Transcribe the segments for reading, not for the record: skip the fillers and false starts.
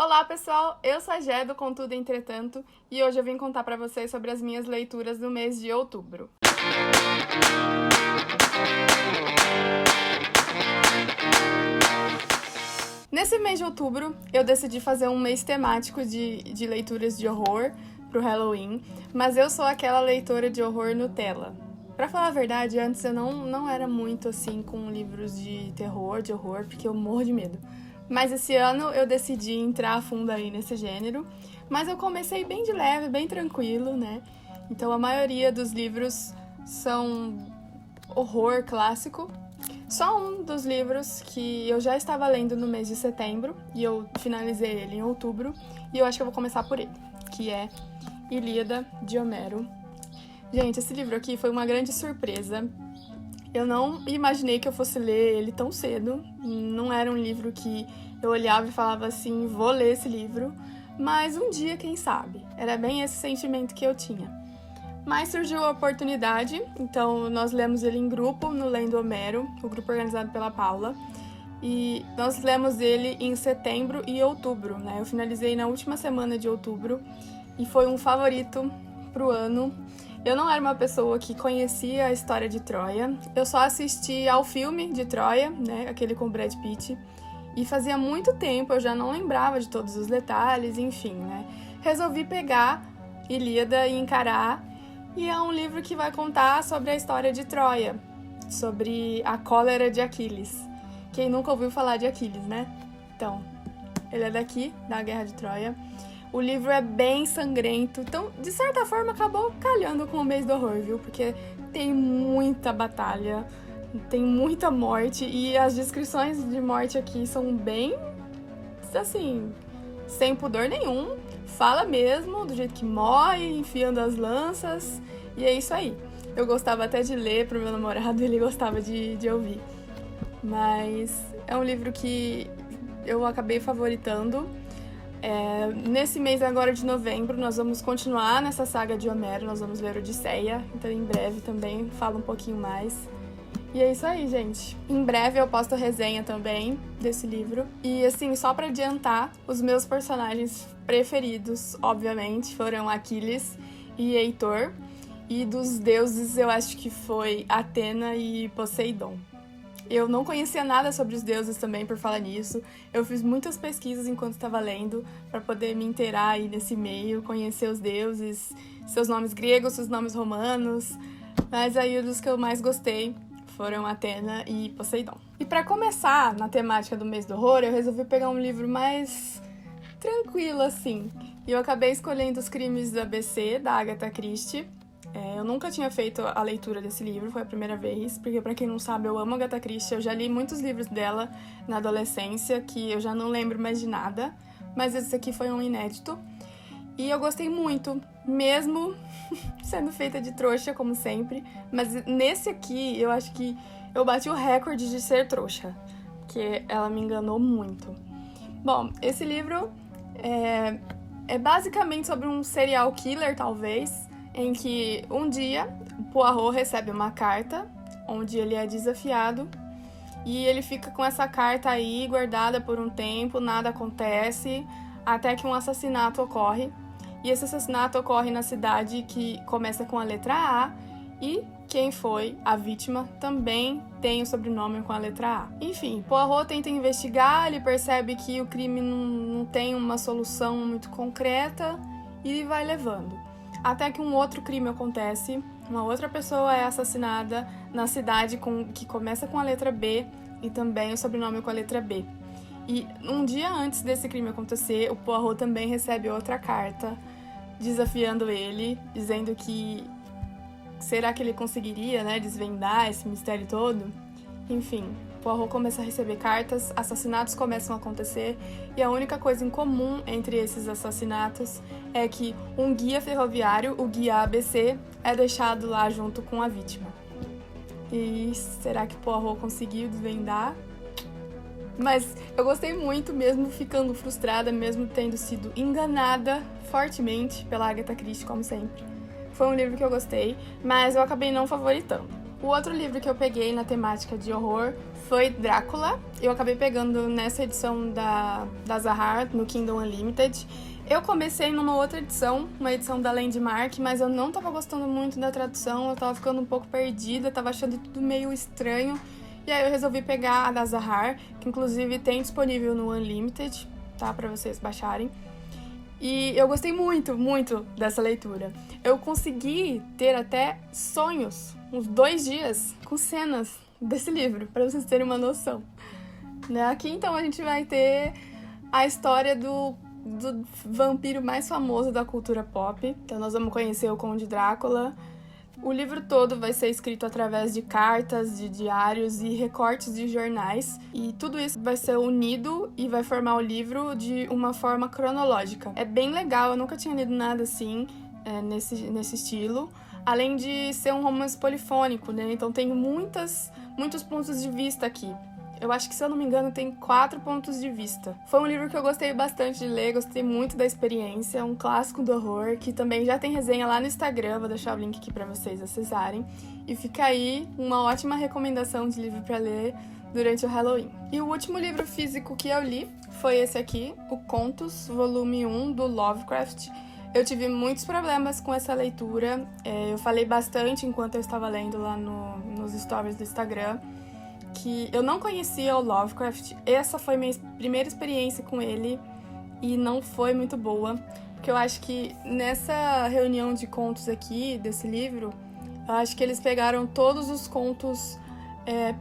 Olá pessoal, eu sou a Gé do Contudo Entretanto e hoje eu vim contar pra vocês sobre as minhas leituras do mês de outubro. Nesse mês de outubro, eu decidi fazer um mês temático de leituras de horror pro Halloween, mas eu sou aquela leitora de horror Nutella. Pra falar a verdade, antes eu não era muito assim com livros de terror, de horror, porque eu morro de medo. Mas esse ano eu decidi entrar a fundo aí nesse gênero, mas eu comecei bem de leve, bem tranquilo, né? Então a maioria dos livros são horror clássico. Só um dos livros que eu já estava lendo no mês de setembro, e eu finalizei ele em outubro, e eu acho que eu vou começar por ele, que é Ilíada, de Homero. Gente, esse livro aqui foi uma grande surpresa. Eu não imaginei que eu fosse ler ele tão cedo. Não era um livro que eu olhava e falava assim, vou ler esse livro. Mas um dia, quem sabe? Era bem esse sentimento que eu tinha. Mas surgiu a oportunidade, então nós lemos ele em grupo, no Lendo Homero, o grupo organizado pela Paula. E nós lemos ele em setembro e outubro, né? Eu finalizei na última semana de outubro e foi um favorito pro ano. Eu não era uma pessoa que conhecia a história de Troia, eu só assisti ao filme de Troia, né, aquele com Brad Pitt, e fazia muito tempo, eu já não lembrava de todos os detalhes, enfim, né. Resolvi pegar Ilíada e encarar, e é um livro que vai contar sobre a história de Troia, sobre a cólera de Aquiles. Quem nunca ouviu falar de Aquiles, né? Então, ele é daqui, da Guerra de Troia. O livro é bem sangrento, então, de certa forma, acabou calhando com o mês do horror, viu? Porque tem muita batalha, tem muita morte, e as descrições de morte aqui são bem, assim, sem pudor nenhum. Fala mesmo, do jeito que morre, enfiando as lanças, e é isso aí. Eu gostava até de ler pro meu namorado, ele gostava de ouvir. Mas é um livro que eu acabei favoritando. Nesse mês agora de novembro, nós vamos continuar nessa saga de Homero, nós vamos ler Odisseia, então em breve também falo um pouquinho mais. E é isso aí, gente. Em breve eu posto resenha também desse livro. E assim, só pra adiantar, os meus personagens preferidos, obviamente, foram Aquiles e Heitor. E dos deuses, eu acho que foi Atena e Poseidon. Eu não conhecia nada sobre os deuses também, por falar nisso. Eu fiz muitas pesquisas enquanto estava lendo, para poder me inteirar aí nesse meio, conhecer os deuses, seus nomes gregos, seus nomes romanos. Mas aí os dos que eu mais gostei foram Atena e Poseidon. E para começar na temática do mês do horror, eu resolvi pegar um livro mais tranquilo, assim. E eu acabei escolhendo Os Crimes do ABC, da Agatha Christie. Eu nunca tinha feito a leitura desse livro, foi a primeira vez, porque pra quem não sabe, eu amo a Agatha Christie, eu já li muitos livros dela na adolescência, que eu já não lembro mais de nada, mas esse aqui foi um inédito. E eu gostei muito, mesmo sendo feita de trouxa, como sempre, mas nesse aqui eu acho que eu bati o recorde de ser trouxa, porque ela me enganou muito. Bom, esse livro é basicamente sobre um serial killer, talvez, em que um dia o Poirot recebe uma carta onde ele é desafiado e ele fica com essa carta aí guardada por um tempo, nada acontece, até que um assassinato ocorre. E esse assassinato ocorre na cidade que começa com a letra A e quem foi a vítima também tem o sobrenome com a letra A. Enfim, Poirot tenta investigar, ele percebe que o crime não tem uma solução muito concreta e vai levando. Até que um outro crime acontece, uma outra pessoa é assassinada na cidade que começa com a letra B e também o sobrenome com a letra B. E um dia antes desse crime acontecer, o Poirot também recebe outra carta desafiando ele, dizendo que será que ele conseguiria, né, desvendar esse mistério todo? Enfim, Poirot começa a receber cartas, assassinatos começam a acontecer e a única coisa em comum entre esses assassinatos é que um guia ferroviário, o guia ABC, é deixado lá junto com a vítima. E será que Poirot conseguiu desvendar? Mas eu gostei muito, mesmo ficando frustrada, mesmo tendo sido enganada fortemente pela Agatha Christie, como sempre. Foi um livro que eu gostei, mas eu acabei não favoritando. O outro livro que eu peguei na temática de horror foi Drácula. Eu acabei pegando nessa edição da Zahar, no Kindle Unlimited. Eu comecei numa outra edição, uma edição da Landmark, mas eu não tava gostando muito da tradução, eu tava ficando um pouco perdida, tava achando tudo meio estranho. E aí eu resolvi pegar a da Zahar, que inclusive tem disponível no Unlimited, tá? Pra vocês baixarem. E eu gostei muito, muito dessa leitura. Eu consegui ter até sonhos, uns 2 dias, com cenas desse livro, pra vocês terem uma noção. Né? Aqui então a gente vai ter a história do vampiro mais famoso da cultura pop. Então nós vamos conhecer o Conde Drácula. O livro todo vai ser escrito através de cartas, de diários e recortes de jornais. E tudo isso vai ser unido e vai formar o livro de uma forma cronológica. É bem legal, eu nunca tinha lido nada assim, nesse estilo. Além de ser um romance polifônico, né? Então tem muitos pontos de vista aqui. Eu acho que, se eu não me engano, tem 4 pontos de vista. Foi um livro que eu gostei bastante de ler, gostei muito da experiência, um clássico do horror, que também já tem resenha lá no Instagram, vou deixar o link aqui pra vocês acessarem. E fica aí uma ótima recomendação de livro pra ler durante o Halloween. E o último livro físico que eu li foi esse aqui, o Contos, volume 1, do Lovecraft. Eu tive muitos problemas com essa leitura, eu falei bastante enquanto eu estava lendo lá nos stories do Instagram, que eu não conhecia o Lovecraft. Essa foi minha primeira experiência com ele e não foi muito boa, porque eu acho que nessa reunião de contos aqui, desse livro, eu acho que eles pegaram todos os contos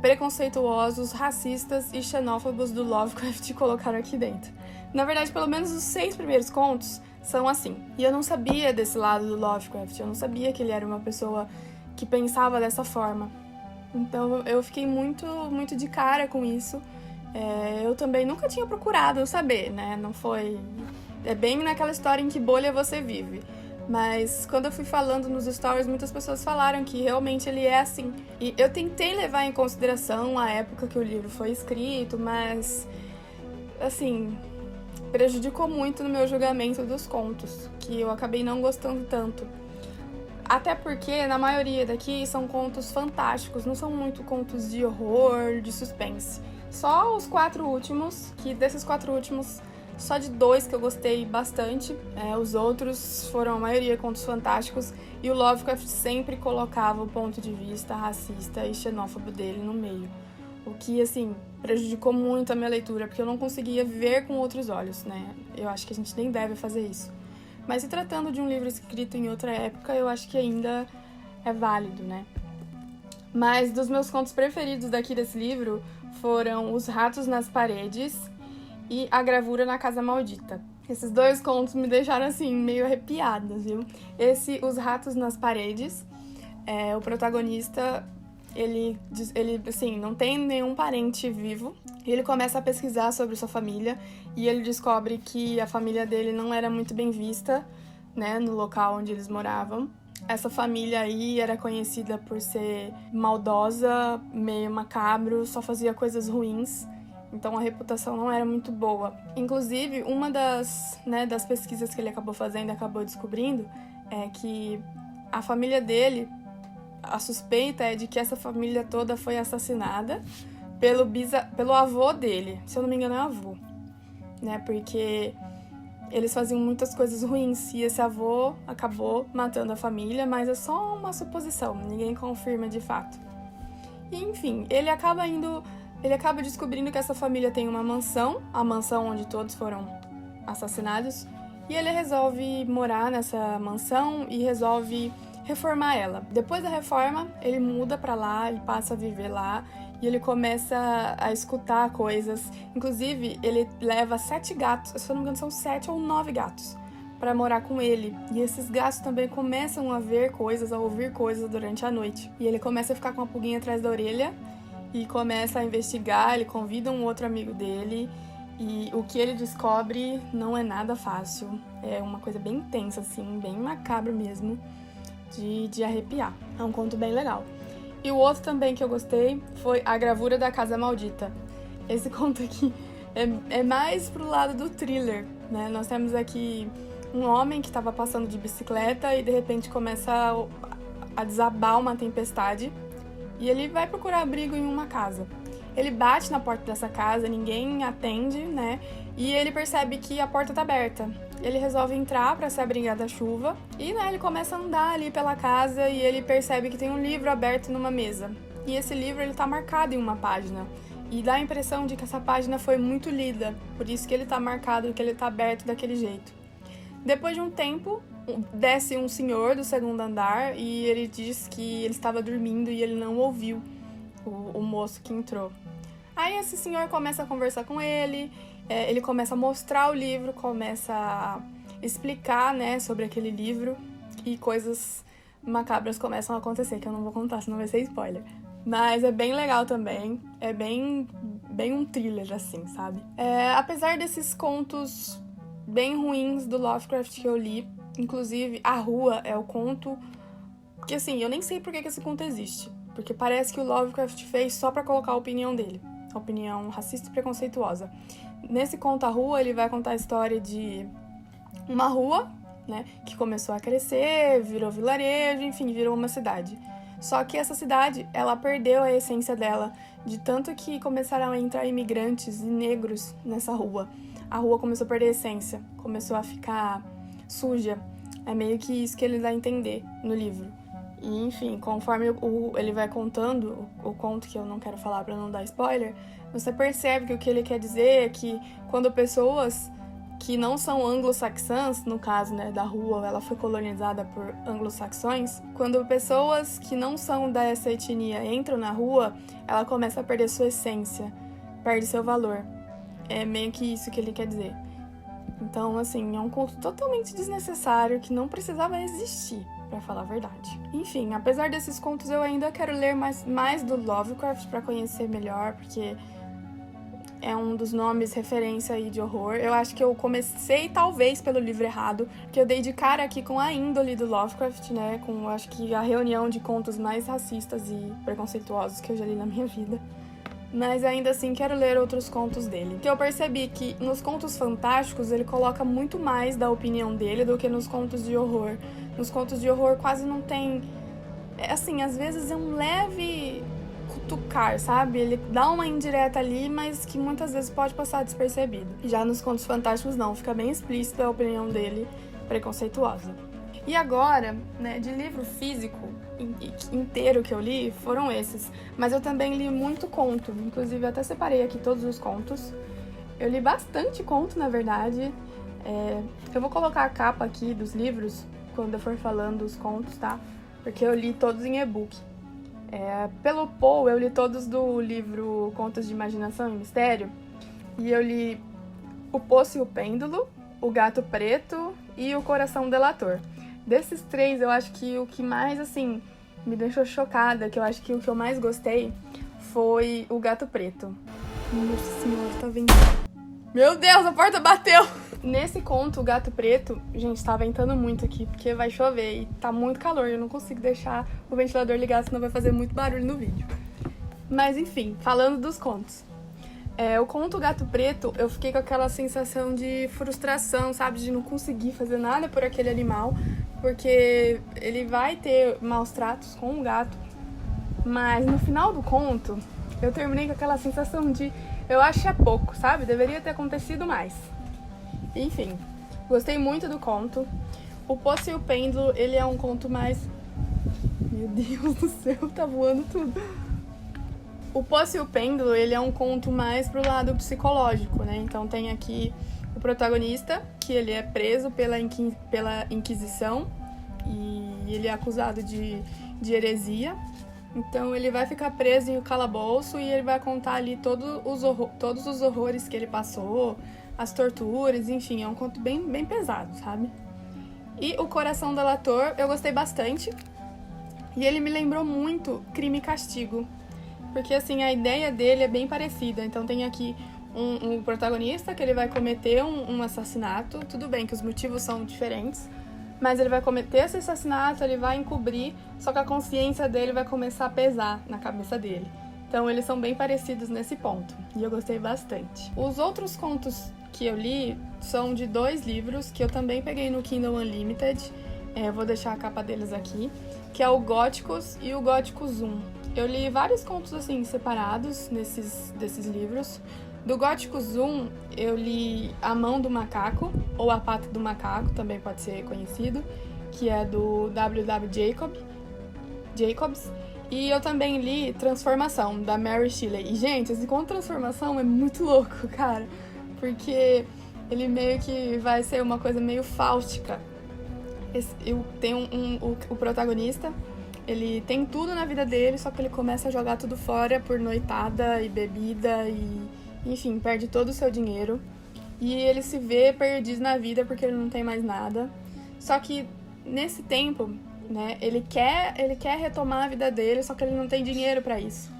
preconceituosos, racistas e xenófobos do Lovecraft e colocaram aqui dentro. Na verdade, pelo menos os 6 primeiros contos são assim. E eu não sabia desse lado do Lovecraft, eu não sabia que ele era uma pessoa que pensava dessa forma. Então eu fiquei muito, muito de cara com isso. Eu também nunca tinha procurado saber, né? Não foi... É bem naquela história em que bolha você vive. Mas quando eu fui falando nos stories, muitas pessoas falaram que realmente ele é assim. E eu tentei levar em consideração a época que o livro foi escrito, mas, assim, prejudicou muito no meu julgamento dos contos, que eu acabei não gostando tanto. Até porque, na maioria daqui, são contos fantásticos, não são muito contos de horror, de suspense. Só os 4 últimos, que desses 4 últimos, só de 2 que eu gostei bastante. Os outros foram, a maioria, contos fantásticos. E o Lovecraft sempre colocava o ponto de vista racista e xenófobo dele no meio. O que, assim, prejudicou muito a minha leitura, porque eu não conseguia ver com outros olhos, né? Eu acho que a gente nem deve fazer isso. Mas se tratando de um livro escrito em outra época, eu acho que ainda é válido, né? Mas dos meus contos preferidos daqui desse livro foram Os Ratos nas Paredes e A Gravura na Casa Maldita. Esses 2 contos me deixaram, assim, meio arrepiadas, viu? Os Ratos nas Paredes, o protagonista, ele, assim, não tem nenhum parente vivo. E ele começa a pesquisar sobre sua família e ele descobre que a família dele não era muito bem vista, né, no local onde eles moravam. Essa família aí era conhecida por ser maldosa, meio macabro, só fazia coisas ruins. Então a reputação não era muito boa. Inclusive, uma das pesquisas que ele acabou fazendo e acabou descobrindo é que a família dele, a suspeita é de que essa família toda foi assassinada pelo avô dele. Se eu não me engano, é avô. Né? Porque eles faziam muitas coisas ruins e esse avô acabou matando a família, mas é só uma suposição, ninguém confirma de fato. E, enfim, ele acaba descobrindo que essa família tem uma mansão, a mansão onde todos foram assassinados, e ele resolve morar nessa mansão e resolve reformar ela. Depois da reforma, ele muda pra lá e passa a viver lá, e ele começa a escutar coisas. Inclusive, ele leva 7 gatos, se eu não me engano são 7 ou 9 gatos, pra morar com ele. E esses gatos também começam a ver coisas, a ouvir coisas durante a noite. E ele começa a ficar com uma pulguinha atrás da orelha e começa a investigar, ele convida um outro amigo dele. E o que ele descobre não é nada fácil. É uma coisa bem tensa, assim, bem macabra mesmo, de arrepiar. É um conto bem legal. E o outro também que eu gostei foi A Gravura da Casa Maldita. Esse conto aqui é mais pro lado do thriller, né? Nós temos aqui um homem que estava passando de bicicleta e de repente começa a desabar uma tempestade. e ele vai procurar abrigo em uma casa. Ele bate na porta dessa casa, ninguém atende, né? E ele percebe que a porta tá aberta. Ele resolve entrar para se abrigar da chuva e, né, ele começa a andar ali pela casa e ele percebe que tem um livro aberto numa mesa. E esse livro, ele tá marcado em uma página. E dá a impressão de que essa página foi muito lida, por isso que ele tá marcado, que ele tá aberto daquele jeito. Depois de um tempo, desce um senhor do segundo andar e ele diz que ele estava dormindo e ele não ouviu o moço que entrou. Aí esse senhor começa a conversar com ele, ele começa a mostrar o livro, começa a explicar, né, sobre aquele livro e coisas macabras começam a acontecer, que eu não vou contar, senão vai ser spoiler. Mas é bem legal também, é bem um thriller, assim, sabe? Apesar desses contos bem ruins do Lovecraft que eu li, inclusive A Rua é o conto que, assim, eu nem sei por que esse conto existe, porque parece que o Lovecraft fez só pra colocar a opinião dele, a opinião racista e preconceituosa. Nesse conto A Rua, ele vai contar a história de uma rua, né, que começou a crescer, virou vilarejo, enfim, virou uma cidade. Só que essa cidade, ela perdeu a essência dela, de tanto que começaram a entrar imigrantes e negros nessa rua. A rua começou a perder a essência, começou a ficar suja. É meio que isso que ele dá a entender no livro. E, enfim, conforme ele vai contando o conto, que eu não quero falar pra não dar spoiler, você percebe que o que ele quer dizer é que quando pessoas que não são anglo-saxãs, no caso, né, da rua, ela foi colonizada por anglo-saxões, quando pessoas que não são dessa etnia entram na rua, ela começa a perder sua essência, perde seu valor. É meio que isso que ele quer dizer. Então, assim, é um conto totalmente desnecessário que não precisava existir, pra falar a verdade. Enfim, apesar desses contos, eu ainda quero ler mais do Lovecraft pra conhecer melhor, porque é um dos nomes referência aí de horror. Eu acho que eu comecei, talvez, pelo livro errado, porque eu dei de cara aqui com a índole do Lovecraft, né? Com, acho que, a reunião de contos mais racistas e preconceituosos que eu já li na minha vida. Mas ainda assim quero ler outros contos dele. Porque eu percebi que nos contos fantásticos ele coloca muito mais da opinião dele do que nos contos de horror. Nos contos de horror quase não tem... assim, às vezes é um leve cutucar, sabe? Ele dá uma indireta ali, mas que muitas vezes pode passar despercebido. Já nos contos fantásticos não, fica bem explícita a opinião dele, preconceituosa. E agora, né, de livro físico inteiro que eu li, foram esses. Mas eu também li muito conto, inclusive eu até separei aqui todos os contos. Eu li bastante conto, na verdade. Eu vou colocar a capa aqui dos livros, quando eu for falando dos contos, tá? Porque eu li todos em e-book. Pelo Poe, eu li todos do livro Contos de Imaginação e Mistério. E eu li O Poço e o Pêndulo, O Gato Preto e O Coração Delator. Desses três, eu acho que o que mais, assim, me deixou chocada, que eu acho que o que eu mais gostei foi O Gato Preto. Nossa senhora, tá vendo? Meu Deus, a porta bateu! Nesse conto, O Gato Preto, gente, tá ventando muito aqui, porque vai chover e tá muito calor. Eu não consigo deixar o ventilador ligado, senão vai fazer muito barulho no vídeo. Mas, enfim, falando dos contos. O conto O Gato Preto, eu fiquei com aquela sensação de frustração, sabe? De não conseguir fazer nada por aquele animal, porque ele vai ter maus tratos com o gato. Mas no final do conto, eu terminei com aquela sensação de... eu acho pouco, sabe? Deveria ter acontecido mais. Enfim, gostei muito do conto. O Poço e o Pêndulo, ele é um conto mais... meu Deus do céu, tá voando tudo. O Poço e o Pêndulo, ele é um conto mais pro lado psicológico, né? Então tem aqui o protagonista, que ele é preso pela Inquisição e ele é acusado de heresia. Então ele vai ficar preso em um calabouço e ele vai contar ali todos os horrores que ele passou, as torturas, enfim, é um conto bem pesado, sabe? E O Coração Delator, eu gostei bastante. E ele me lembrou muito Crime e Castigo. Porque, assim, a ideia dele é bem parecida. Então tem aqui um protagonista que ele vai cometer um assassinato. Tudo bem que os motivos são diferentes, mas ele vai cometer esse assassinato, ele vai encobrir, só que a consciência dele vai começar a pesar na cabeça dele. Então eles são bem parecidos nesse ponto, e eu gostei bastante. Os outros contos que eu li são de 2 livros, que eu também peguei no Kindle Unlimited. eu vou deixar a capa deles aqui, que é o Góticos e o Góticos 1. Eu li vários contos assim separados desses livros. Do Góticos 1, eu li A Mão do Macaco, ou A Pata do Macaco, também pode ser conhecido, que é do W.W. Jacobs. E eu também li Transformação, da Mary Shelley. E, gente, esse conto Transformação é muito louco, cara, porque ele meio que vai ser uma coisa meio fáustica. Tem o protagonista, ele tem tudo na vida dele, só que ele começa a jogar tudo fora por noitada e bebida e, enfim, perde todo o seu dinheiro. E ele se vê perdido na vida porque ele não tem mais nada. Só que nesse tempo, né, ele quer retomar a vida dele, só que ele não tem dinheiro pra isso.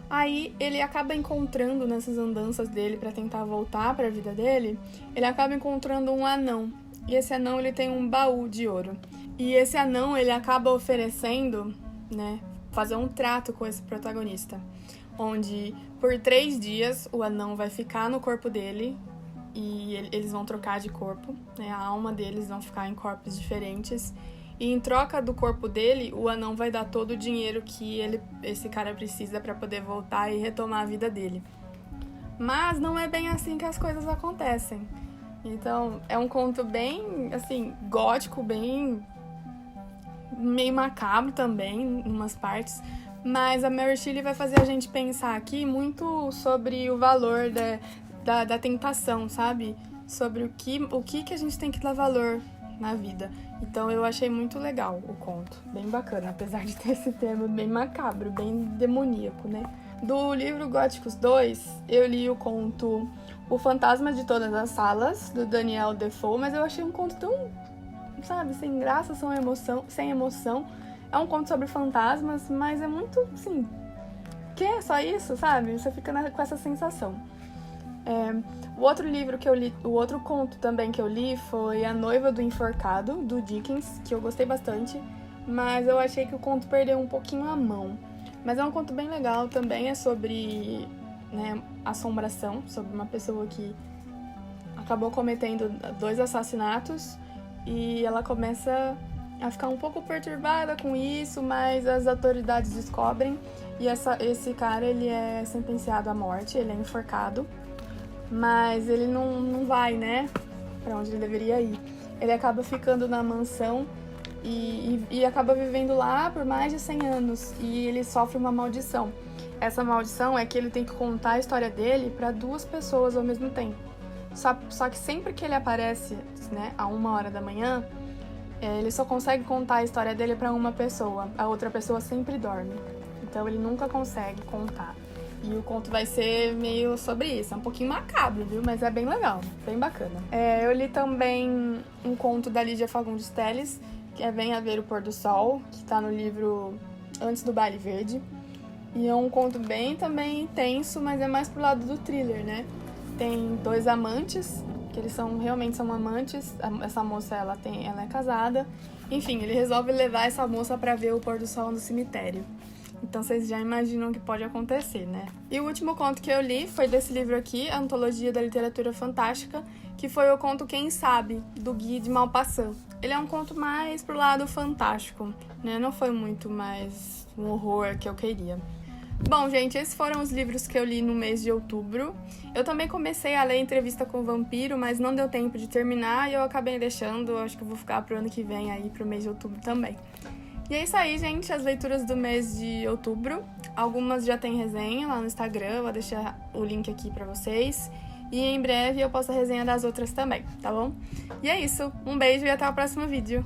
Aí ele acaba encontrando, nessas andanças dele pra tentar voltar pra vida dele, ele acaba encontrando um anão. E esse anão, ele tem um baú de ouro. E esse anão, ele acaba oferecendo, né, fazer um trato com esse protagonista, onde por 3 dias o anão vai ficar no corpo dele e eles vão trocar de corpo, né, a alma deles vão ficar em corpos diferentes. E em troca do corpo dele, o anão vai dar todo o dinheiro que esse cara precisa para poder voltar e retomar a vida dele. Mas não é bem assim que as coisas acontecem. Então, é um conto bem, assim, gótico, bem meio macabro também, em umas partes. Mas a Mary Shelley vai fazer a gente pensar aqui muito sobre o valor da tentação, sabe? Sobre o que a gente tem que dar valor na vida. Então eu achei muito legal o conto, bem bacana, apesar de ter esse termo bem macabro, bem demoníaco, né? Do livro Góticos 2, eu li o conto O Fantasma de Todas as Salas, do Daniel Defoe, mas eu achei um conto tão, sabe, sem graça, sem emoção. É um conto sobre fantasmas, mas é muito, assim, que é só isso, sabe? Você fica com essa sensação. O outro livro que eu li, o outro conto também que eu li foi A Noiva do Enforcado, do Dickens, que eu gostei bastante, mas eu achei que o conto perdeu um pouquinho a mão. Mas é um conto bem legal, também é sobre, né, assombração, sobre uma pessoa que acabou cometendo 2 assassinatos e ela começa a ficar um pouco perturbada com isso, mas as autoridades descobrem e esse cara, ele é sentenciado à morte, ele é enforcado. Mas ele não vai, né, pra onde ele deveria ir. Ele acaba ficando na mansão e acaba vivendo lá por mais de 100 anos. E ele sofre uma maldição. Essa maldição é que ele tem que contar a história dele pra 2 pessoas ao mesmo tempo. Só que sempre que ele aparece, né, a 1h da manhã, ele só consegue contar a história dele pra uma pessoa. A outra pessoa sempre dorme. Então ele nunca consegue contar. E o conto vai ser meio sobre isso. É um pouquinho macabro, viu? Mas é bem legal, bem bacana. Eu li também um conto da Lídia Fagundes Telles, que é Venha Ver o Pôr do Sol, que tá no livro Antes do Baile Verde. E é um conto bem também tenso, mas é mais pro lado do thriller, né? Tem 2 amantes, que eles realmente são amantes. Essa moça, ela é casada. Enfim, ele resolve levar essa moça pra ver o pôr do sol no cemitério. Então vocês já imaginam o que pode acontecer, né? E o último conto que eu li foi desse livro aqui, A Antologia da Literatura Fantástica, que foi o conto Quem Sabe, do Guy de Maupassant. Ele é um conto mais pro lado fantástico, né? Não foi muito mais um horror que eu queria. Bom, gente, esses foram os livros que eu li no mês de outubro. Eu também comecei a ler Entrevista com o Vampiro, mas não deu tempo de terminar e eu acabei deixando. Acho que eu vou ficar pro ano que vem aí, pro mês de outubro também. E é isso aí, gente, as leituras do mês de outubro. Algumas já tem resenha lá no Instagram, vou deixar o link aqui pra vocês. E em breve eu posto a resenha das outras também, tá bom? E é isso, um beijo e até o próximo vídeo.